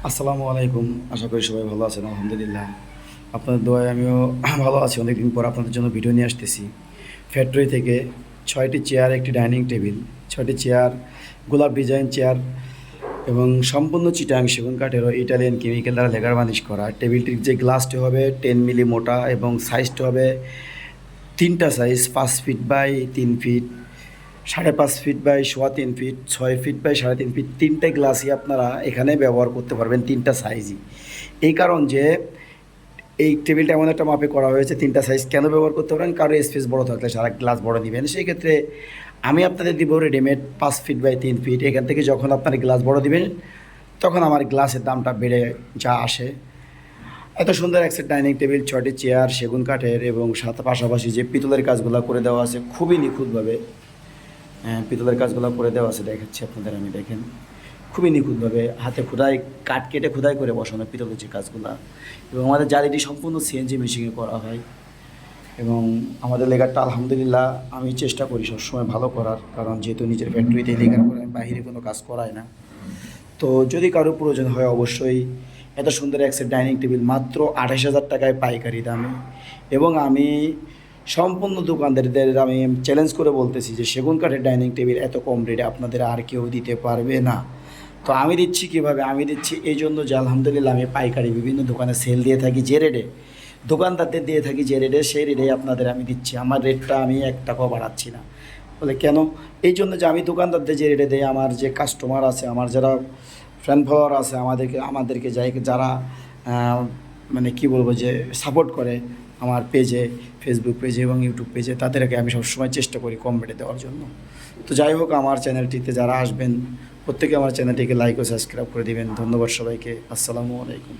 আসসালামু আলাইকুম। আশা করি সবাই ভালো আছেন। আলহামদুলিল্লাহ। আপনাদের দোয়ায় আমিও ভালো আছি। অনেকদিন পর আপনাদের জন্য ভিডিও নিয়ে আসতেছি। ফ্যাক্টরি থেকে ৬টি চেয়ার, একটি ডাইনিং টেবিল, ৬টি চেয়ার, গোলাপ ডিজাইন চেয়ার এবং সম্পূর্ণ চিটাং সেগুন কাঠের ও ইটালিয়ান কেমিক্যাল দ্বারা লেকার বার্নিশ করা। টেবিলটির যে গ্লাসটি হবে 10 মিলি মোটা এবং সাইজটি হবে ৩টা সাইজ, ৫ ফিট বাই ৩ ফিট, ৫.৫ ফিট বাই ৩.৫ ফিট, ৬ ফিট বাই ৩.৫ ফিট। ৩টে গ্লাসই আপনারা এখানে ব্যবহার করতে পারবেন, ৩টা সাইজই। এই কারণ যে এই টেবিলটা এমন একটা মাপে করা হয়েছে, ৩টা সাইজ কেন ব্যবহার করতে পারেন? কারো স্পেস বড় থাকলে সারা গ্লাস বড় দিবেন, সেই ক্ষেত্রে আমি আপনাদের দিব রেডিমেড ৫ ফিট বাই ৩ ফিট। এখান থেকে যখন আপনার গ্লাস বড় দিবেন তখন আমার গ্লাসের দামটা বেড়ে যা আসে। এত সুন্দর এক সেট ডাইনিং টেবিল, ৬টি চেয়ার সেগুন কাঠের এবং সাথে পাশাপাশি যে পিতলের কাজগুলো করে দেওয়া আছে খুবই নিখুঁতভাবে। পিতলের কাজগুলো করে দেওয়া আছে, দেখাচ্ছি আপনাদের। আমি দেখেন, খুবই নিখুঁতভাবে হাতে খোদাই, কাঠ কেটে খোদাই করে বসানো পিতলের যে কাজগুলো। এবং আমাদের জালিটি সম্পূর্ণ সিএনজি মেশিনে করা হয়। এবং আমাদের লেগারটা আলহামদুলিল্লাহ আমি চেষ্টা করি সবসময় ভালো করার, কারণ যেহেতু নিজের ফ্যাক্টরিতেই লেগার করে, আমি বাইরে কোনো কাজ করাই না। তো যদি কারো প্রয়োজন হয় অবশ্যই এত সুন্দর এক সেট ডাইনিং টেবিল মাত্র ২৮,০০০ টাকায় পাইকারি দামে। এবং আমি সম্পূর্ণ দোকানদারদের আমি চ্যালেঞ্জ করে বলতেছি যে সেগুন কাঠের ডাইনিং টেবিল এত কম রেটে আপনাদের আর কেউ দিতে পারবে না। তো আমি দিচ্ছি কীভাবে? আমি দিচ্ছি এই জন্য যে আলহামদুলিল্লাহ আমি পাইকারি বিভিন্ন দোকানে সেল দিয়ে থাকি যে রেটে, দোকানদারদের দিয়ে থাকি যে রেটে, সেই রেটে আপনাদের আমি দিচ্ছি। আমার রেটটা আমি ১ টাকাও বাড়াচ্ছি না। বলে কেন? এই জন্য যে আমি দোকানদারদের যে রেটে দেই, আমার যে কাস্টমার আছে, আমার যারা ফ্যান ফলোয়ার আছে, আমাদেরকে যারা মানে কি বলবো, যে সাপোর্ট করে আমার পেজে, ফেসবুক পেজে এবং ইউটিউব পেজে, তাদেরকে আমি সবসময় চেষ্টা করি কম রেটে দেওয়ার জন্য। তো যাই হোক, আমার চ্যানেলটিতে যারা আসবেন প্রত্যেকে আমার চ্যানেলটিকে লাইক ও সাবস্ক্রাইব করে দিবেন। ধন্যবাদ সবাইকে। আসসালামু আলাইকুম।